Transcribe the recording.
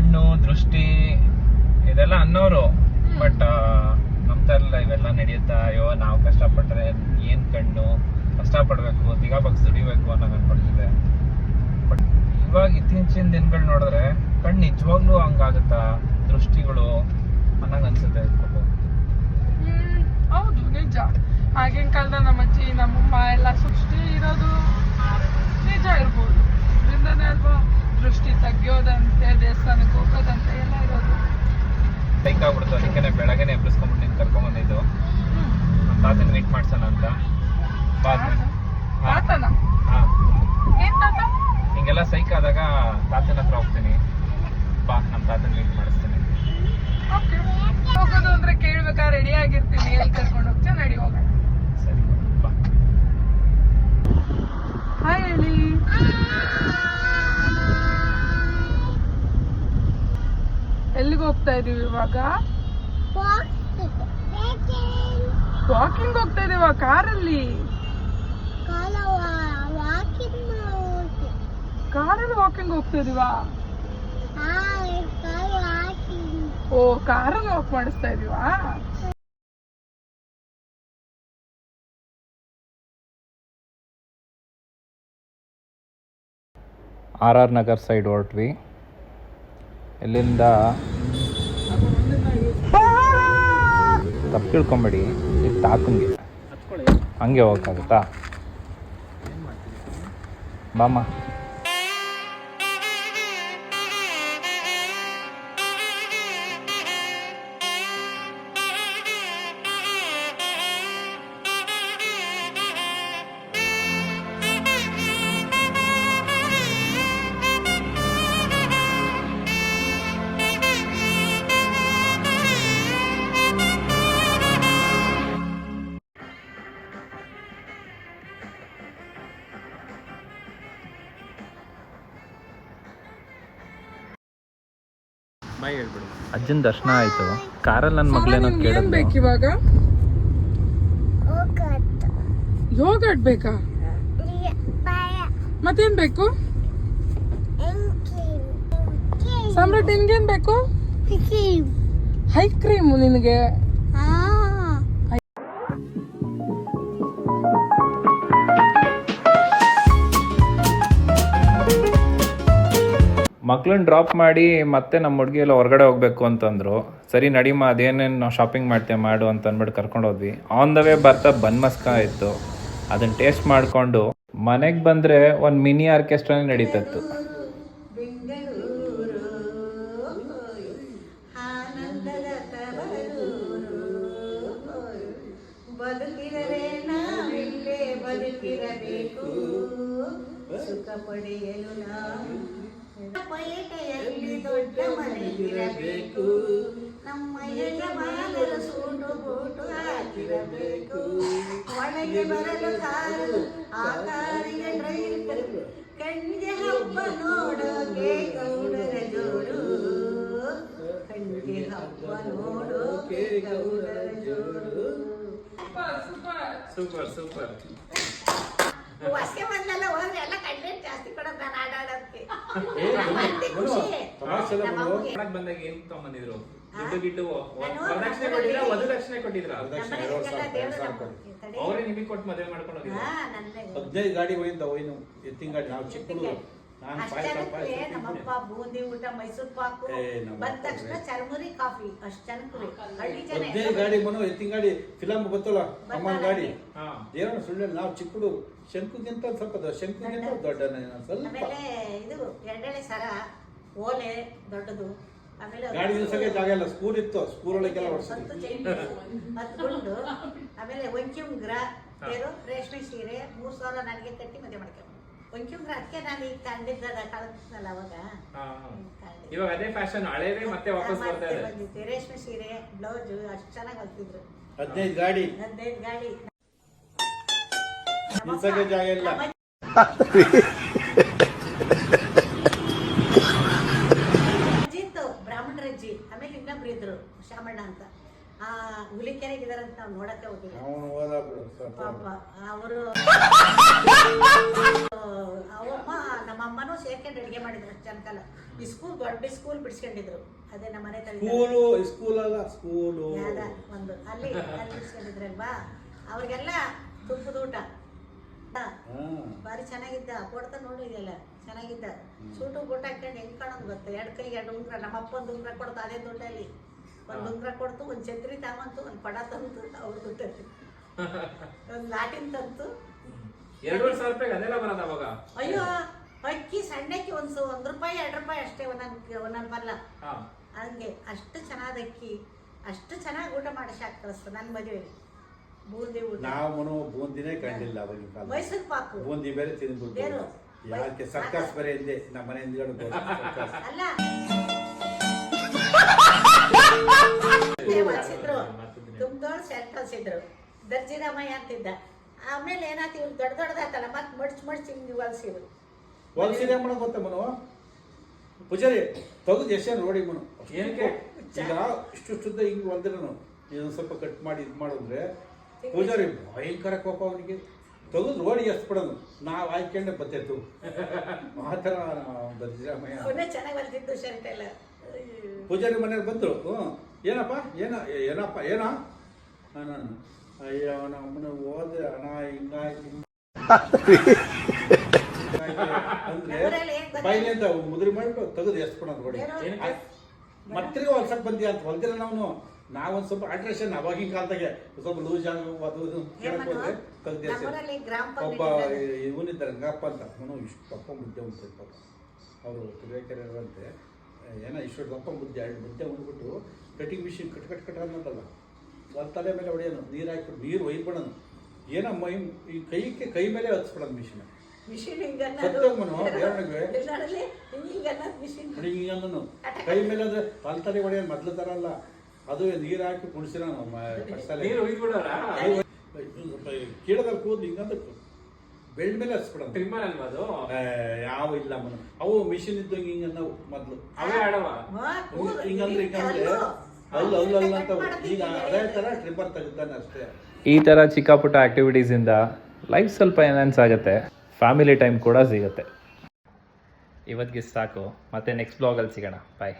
ಕಣ್ಣು ದೃಷ್ಟಿ ಇದೆಲ್ಲ ಅನ್ನೋರು. ಬಟ್ ನಮ್ ತರಲ್ಲ ಇವೆಲ್ಲ ನಡೆಯುತ್ತಾ. ಅಯ್ಯೋ ನಾವು ಕಷ್ಟಪಟ್ರೆ ಏನ್ ಕಣ್ಣು, ಕಷ್ಟಪಡ್ಬೇಕು, ದಿಗಾಬಗ್ಸ್ ದುಡಿಬೇಕು ಅನ್ನೋದು ಅನ್ಕೊಡ್ತಿದೆ. ಬಟ್ ಇವಾಗ ಇತ್ತೀಚಿನ ದಿನಗಳು ನೋಡಿದ್ರೆ ಕಣ್ಣು ನಿಜವಾಗ್ಲೂ ಹಂಗಾಗುತ್ತಾ, ದೃಷ್ಟಿಗಳು ಅನ್ನಂಗ್ ಅನ್ಸುತ್ತೆ. ಹೌದು, ನಿಜ. ಆಗಿನ ಕಾಲದ ನಮ್ಮ ಅಜ್ಜಿ ನಮ್ಮಮ್ಮ ಎಲ್ಲ ಸೃಷ್ಟಿ ಇರೋದು ನಿಜ ಇರ್ಬೋದು. ಇದರಿಂದನೇ ಅಲ್ವಾ ದೃಷ್ಟಿ ತೆಗಿಯೋದಂತೆ, ದೇವಸ್ಥಾನಕ್ಕೆ ಹೋಗೋದಂತೆ ಎಲ್ಲ ಇರೋದು. ಬೈಕ್ ಆಗ್ಬಿಡ್ತು, ಅದಕ್ಕೆ ಬೆಳಗ್ಗೆನೆ ಎಬ್ಬಿಸ್ಕೊಂಡ್ಬಿಟ್ಟು ನಿಂಗೆ ಕರ್ಕೊಂಡ್ಬಂದಿದ್ದು. ನಮ್ಮ ತಾತನ ಮೀಟ್ ಮಾಡ್ಸೋಣ ಅಂತ. ತಾತನ ಏನ್ ತಾತ? ಹಿಂಗೆಲ್ಲ ಸೈಕ್ ಆದಾಗ ತಾತನ ಹತ್ರ ಹೋಗ್ತೀನಿ. ಬಾ, ನಮ್ಮ ತಾತನ ಮೀಟ್ ಮಾಡಿಸ್ತೀನಿ. ಓಕೆ, ಹೋಗೋದು ಅಂದ್ರೆ ಕೇಳ್ಬೇಕಾ? ರೆಡಿ ಆಗಿರ್ತೀನಿ. ಎಲ್ಲಿ ಕರ್ಕೊಂಡು ಹೋಗ್ತೀವಿ, ನಡಿ ಹೋಗೋಣ. ಸರಿ, ಬಾ. ಹಾಯ್ ಹೇಳಿ. ಎಲ್ಲಿಗೆ ಹೋಗ್ತಾ ಇದೀವಿ ಇವಾಗ? ವಾಕಿಂಗ್ ಹೋಗ್ತಾ ಇದೀವ ಕಾರಲ್ಲಿ. ಕಾರಲ್ಲಿ ವಾಕಿಂಗ್ ಹೋಗ್ತಾ ಇದೀವಾ? ಓ, ಕಾರಲ್ಲಿ ವಾಕ್ ಮಾಡಿಸ್ತಾ ಇದೀವಾ? RR ನಗರ್ ಸೈಡ್ ಹೊರಟ್ವಿ. ಇಲ್ಲಿಂದ ತಪ್ಪು ತಿಳ್ಕೊಂಬೇಡಿ, ಇದು ತಾತಂಗೆ ಹಂಗೆ ಹೋಗಕ್ಕಾಗುತ್ತಾ? ಬಾಮ್ಮ. ಅಜ್ಜನ ದರ್ಶನ ಆಯ್ತು. ಕಾರಲ್ಲಿ ನನ್ನ ಮಗಳೇನೋ ಕೇಳಿದ್ಲು. ಬೇಕು ಇವಾಗ? ಯೋಗಟ್ ಬೇಕಾ? ಮತ್ತೇನ್ ಬೇಕು? ಸಾಮ್ರಾಟ್, ನಿನ್ಗೇನ್ ಬೇಕು? ಹೈ ಕ್ರೀಮ್ ನಿನಗೆ? ಮಕ್ಳನ್ನ ಡ್ರಾಪ್ ಮಾಡಿ ಮತ್ತೆ ನಮ್ಮ ಹುಡುಗಿ ಎಲ್ಲ ಹೊರಗಡೆ ಹೋಗ್ಬೇಕು ಅಂತಂದ್ರು. ಸರಿ ನಡಿಮ, ಅದೇನೇನು ನಾವು ಶಾಪಿಂಗ್ ಮಾಡ್ತೇವೆ ಮಾಡು ಅಂತ ಅಂದ್ಬಿಟ್ಟು ಕರ್ಕೊಂಡು ಹೋದ್ವಿ. ಆನ್ ದ ವೇ ಬರ್ತಾ ಬನ್ ಮಸ್ಕ ಇತ್ತು, ಅದನ್ನ ಟೇಸ್ಟ್ ಮಾಡಿಕೊಂಡು ಮನೆಗೆ ಬಂದರೆ ಒಂದು ಮಿನಿ ಆರ್ಕೆಸ್ಟ್ರಾನೇ ನಡೀತತ್ತು. ಪೇಟೆಯಲ್ಲಿ ದೊಡ್ಡ ಮನೆ ಇರಬೇಕು, ನಮ್ಮ ಯಜಮಾನರು ಸೂಟು ಬೂಟು ಹಾಕಿರಬೇಕು, ಒಳಗೆ ಬರಲು ಕಾರು, ಆ ಕಾರಿಗೆ ಡ್ರೈವರ್, ಕಣ್ಣಿಗೆ ಹಬ್ಬ ನೋಡೋಕೆ ಗೌಡರ ಜೋಡು, ಕಣ್ಣಿಗೆ ಹಬ್ಬ ನೋಡೋಕೆ ಗೌಡರ ಜೋಡು. Super super. ಹೊಸಗೆ ಬಂದಲ್ಲ ಹೋದ್ರೆ ಎಲ್ಲ ಕಂಟೆಂಟ್ ಜಾಸ್ತಿ ಕೊಡೋದು ನಾನು ಆಡಾಡೋದಕ್ಕೆ. ಬಂದಾಗ ಏನ್ ತಗೊಂಬಂದಿದ್ರು? ದುಡ್ಡು ಗಿಡ್ಡು ವರದಕ್ಷಿಣೆ ಕೊಟ್ಟಿದ್ರ, ವಧುದಕ್ಷಿಣೆ ಕೊಟ್ಟಿದ್ರ? ಅವರೇ ನಿಮಗೆ ಕೊಟ್ಟು ಮದುವೆ ಮಾಡ್ಕೊಂಡು ಹೋಗಿದ್ರು. 15 ಗಾಡಿ ಹೋಯ್ತು, ಎತ್ತಿನ ಗಾಡಿ. ನಾವು ಚಿಕ್ಕದು ನಮ್ಮಪ್ಪ ಬೂಂದಿ ಊಟ, ಮೈಸೂರು ಪಾಕು, ಬಂದ ತಕ್ಷಣ ಚರ್ಮುರಿ ಕಾಫಿ. ಅಷ್ಟು ಜನಕ್ಕೆ ಹಳ್ಳಿ ಜನ 15 ಗಾಡಿ ಮನು ಎತ್ತಿನ ಗಾಡಿ. ಫಿಲಮ್ ಗೊತ್ತಲ್ಲ, ಅಮ್ಮನ ಗಾಡಿ. ದೇವರ ಸುಳ್ಳು. ನಾವು ಚಿಕ್ಕದು, ಶಂಕುಗಿಂತ ಸ್ವಲ್ಪ ಶಂಕುಗಿಂತ ದೊಡ್ಡ ಸ್ವಲ್ಪ. ಆಮೇಲೆ ಇದು ಎರಡೆಳೆ ಸರ, ಓಲೆ ದೊಡ್ಡದು. ಆಮೇಲೆ ಗಾಡಿ ನಿಲ್ಸಕ್ಕೆ ಜಾಗ ಇಲ್ಲ, ಸ್ಕೂಲ್ ಇತ್ತು, ಸ್ಕೂಲ್ ಒಳಗೆಲ್ಲ ಹೊಡ್ಸಿದ್ವಿ. 10 ಗುಂಡು. ಆಮೇಲೆ ಒಂಕಿ ಉಂಗ್ರ, ರೇಷ್ಮೆ ಸೀರೆ 3000 ನನಗೆ ಕಟ್ಟಿ ಮದುವೆ ಮಾಡ್ಕೊಂಡು ಒಂಚೂರು ಅದಕ್ಕೆ ನಾನು ಈಗ ಕಂಡಿದ್ದದ ಕಳಿಸ್ನಲ್ಲ ಅವಾಗ. ಇವಾಗ ಅದೇ ಫ್ಯಾಷನ್, ಹಳೇದೇ ಮತ್ತೆ ವಾಪಸ್ ಬರ್ತಾ ಇದೆ. ಬಂದಿತ್ತು ರೇಷ್ಮೆ ಸೀರೆ, ಬ್ಲೌಸ್ ಅಷ್ಟು ಚೆನ್ನಾಗಿ ಹೊಲ್ತಿದ್ರು. 15 ಗಾಡಿ ನಿಲ್ಸಕ್ಕೆ ಜಾಗ ಇಲ್ಲ. ಅಜ್ಜಿ ಇತ್ತು, ಬ್ರಾಹ್ಮಣರ ಅಜ್ಜಿ. ಆಮೇಲೆ ಇನ್ನೊಬ್ರು ಇದ್ರು, ಶಾಮಣ್ಣ ಅಂತ. ಹುಲಿಕೆರೆಗೆ ಇದಾರಂತ ನಾವು ನೋಡಕ್ಕೆ ಹೋಗಿಲ್ಲ ಪಾಪ. ಅವರು ಅವಮ್ಮ ನಮ್ಮಮ್ಮನೂ ಎಲ್ಲಾನು ಸೇರ್ಕೊಂಡು ಅಡುಗೆ ಮಾಡಿದ್ರು ಅಷ್ಟು ಜನಕಾಲ. ಈ ಸ್ಕೂಲ್ ದೊಡ್ಡ ಸ್ಕೂಲ್ ಬಿಡಿಸ್ಕೊಂಡಿದ್ರು, ಅದೇ ನಮ್ಮ ಮನೆ ತಲೆ ಸ್ಕೂಲ್ ಅಲ್ಲ ಸ್ಕೂಲು ಒಂದು ಅಲ್ಲಿ ಬಿಡಿಸ್ಕೊಂಡಿದ್ರಲ್ವಾ, ಅವ್ರಿಗೆಲ್ಲ ತುಪ್ಪದ ಊಟ ಬಾರಿ ಚೆನ್ನಾಗಿದ್ದ. ಕೊಡ್ತಾ ನೋಡಿದೆಲ್ಲ ಚೆನ್ನಾಗಿದ್ದ. ಸೂಟು ಬೂಟ ಹಾಕೊಂಡು ಹೆಂಗ್ ಕಾಣೋದು ಗೊತ್ತ, 2 ಕೈಗೆ 2 ಉಂಗ್ರ. ನಮ್ಮ ಅಪ್ಪ ಒಂದು ಉಂಗ್ರ ಕೊಡ್ತು ಅದೇ ದುಡ್ಡಲ್ಲಿ, ಒಂದು ಉಂಗ್ರ ಕೊಡ್ತು, ಒಂದು ಛತ್ರಿ ತಗೊಂತು, ಒಂದು ಪಡ ತಂತು ಅವ್ರ ದುಡ್ಡಲ್ಲಿ, ಒಂದು ಲಾಟಿನ್ ತಂತು. 2,000 ರೂಪಾಯಿಗೆ ಅದೆಲ್ಲ ಬರೋದ ಅವಾಗ? ಅಯ್ಯೋ ಅಕ್ಕಿ ಸಣ್ಣಕ್ಕಿ ಒಂದು ರೂಪಾಯಿ 2 ರೂಪಾಯಿ ಅಷ್ಟೇ ಒಂದೊಂದು ಪಲ್ಲ. ಹಂಗೆ ಅಷ್ಟು ಚೆನ್ನಾದ ಅಕ್ಕಿ, ಅಷ್ಟು ಚೆನ್ನಾಗಿ ಊಟ ಮಾಡಿ ಶಾಕ್ ಕಳಿಸ್ತು ನನ್ನ ಮದುವೆಗೆ. ಬೂಂದಿ ಊಟ ನಾವು ಬೂಂದಿನೇ ಕಂಡಿಲ್ಲ ಅವಾಗಿನ ಕಾಲ. ಮೈಸೂರು ಪಾಕು ಬೂಂದಿ ಬೇರೆ ತಿಂದ್ಬಿಟ್ಟು ಯಾಕೆ ಸರ್ಕಸ್ ಬೇರೆ ಹಿಂದೆ ನಮ್ಮ ಮನೆ ಹಿಂದ್ಗಡೆ ಅಲ್ಲ ಹೊಲ್ಸಿದ್ರು, ತುಂಬದೋಳು ಸೆಟ್ ಹೊಲ್ಸಿದ್ರು, ದರ್ಜಿರಾಮಯ್ಯ ಅಂತಿದ್ದ. ಆಮೇಲೆ ಏನಾಯ್ತು, ಇವ್ರು ದೊಡ್ಡದಾತಲ್ಲ ಮತ್ತೆ ಮಡ್ಚ್ ಹಿಂಗೆ ಹೊಲ್ಸಿದ್ರು. ಹೊಲ್ಸಿದೆ ಮಾಡೋ ಗೊತ್ತ ಮನು ಪೂಜಾರಿ ತೆಗೆದು ಎಷ್ಟೇ ನೋಡಿ ಮನು ಏನಕ್ಕೆ ಈಗ ಇಷ್ಟುದ್ದ ಹಿಂಗೆ ಹೊಲ್ದಿರೋನು ಇದೊಂದು ಸ್ವಲ್ಪ ಕಟ್ ಮಾಡಿ ಇದು ಮಾಡಿದ್ರೆ ಪೂಜಾರಿ ಭಯಂಕರ ಕೋಪ ಅವನಿಗೆ. ತೆಗೆದು ರೋಡಿ ಎಷ್ಟು ಬಿಡೋದು, ನಾವು ಆಯ್ಕೊಂಡೆ ಬತ್ತೈತು ಆ ಥರ ದರ್ಜಿರಾಮಯ್ಯ. ಅವನೇ ಚೆನ್ನಾಗಿ ಹೊಲ್ತಿದ್ದು ಶರ್ಟ್ ಎಲ್ಲ. ಪೂಜಾರಿ ಮನೆಗೆ ಬಂದರು. ಏನಪ್ಪ ಏನಪ್ಪ ಏನೋ ನಾನು ಅಯ್ಯೋ ನಮ್ಮನ್ನ ಹೋದೆ ಅಣ್ಣ ಹಿಂಗಾಯ್ತು ಅಂದ್ರೆ ಬೈಲಿ ಅಂತ ಮುದ್ರಿ ಮಾಡ್ಬಿಟ್ಟು ತೆಗೆದು ಎಷ್ಟು ಬಿಡೋದು ರೋಡಿ. ಮತ್ತಿಗೆ ಹೊಲ್ಸಕ್ ಬಂದಿ ಅಂತ ಹೊಲ್ದಿರ ನಾವೊಂದು ಸ್ವಲ್ಪ ಆಲ್ಟ್ರೇಷನ್ ಅವಾಗಿನ ಕಾಲದಾಗೆ ಸ್ವಲ್ಪ ಲೂಸ್ ಅದು ಕೇಳ್ಕೊಂಡ್ರೆ ತೆಗ್ದು ಒಬ್ಬ ಇವನಿದ್ದಾರೆ ರಂಗಪ್ಪ ಅಂತ ಅವನು ಇಷ್ಟು ದಪ್ಪ ಮುದ್ದೆ ಉಂಟು ಪಾಪ. ಅವರು ತುರಿಕೆರೆಯಂತೆ ಏನೋ ಇಷ್ಟು ದಪ್ಪ ಮುದ್ದೆ 2 ಮುದ್ದೆ ಉಂಡ್ಬಿಟ್ಟು ಕಟಿಂಗ್ ಮಿಷಿನ್ ಕಟ್ ಅನ್ನೋದಲ್ಲ, ಅದು ತಲೆ ಮೇಲೆ ಹೊಡೆಯೋನು, ನೀರು ಹಾಕ್ಬಿಟ್ಟು ನೀರು ಒಯ್ದ್ಬಿಡೋನು, ಏನೋ ಈ ಕೈ ಮೇಲೆ ಹಚ್ಬಿಡೋದು ಮಿಷಿನ್. ಹಿಂಗನ್ನು ಕೈ ಮೇಲೆ ಅಂದ್ರೆ ತಲೆ ಹೊಡೆಯೋದು ಮೊದ್ಲು ತರ ಅಲ್ಲ, ಅದು ನೀರು ಹಾಕಿ ಕುಣಿಸಿರೋ ಕೀಳದಲ್ಲಿ ಕೂದಲು ಹಿಂಗಂತ ಬೆಳ್ಳ ಮೇಲೆ ಹಚ್ಬಿಡೋದು. ಯಾವ ಇಲ್ಲ ಮನ ಅವು ಮಿಷಿನ್ ಇದ್ದಂಗೆ ಹಿಂಗನ್ನ ಮೊದ್ಲು ಹಿಂಗಂದ್ರೆ ಅಲ್ಲ ಅಂತ ಈಗ ಅದೇ ತರ ಟ್ರಿಪ್ಪರ್ ತೆಗಿತಾನೆ ಅಷ್ಟೇ. ಈ ಥರ ಚಿಕ್ಕ ಪುಟ್ಟ ಆ್ಯಕ್ಟಿವಿಟೀಸಿಂದ ಲೈಫ್ ಸ್ವಲ್ಪ ಎನ್ಹಾನ್ಸ್ ಆಗುತ್ತೆ, ಫ್ಯಾಮಿಲಿ ಟೈಮ್ ಕೂಡ ಸಿಗುತ್ತೆ. ಇವತ್ತಿಗೆ ಸಾಕು, ಮತ್ತೆ ನೆಕ್ಸ್ಟ್ ಬ್ಲಾಗಲ್ಲಿ ಸಿಗೋಣ. ಬಾಯ್.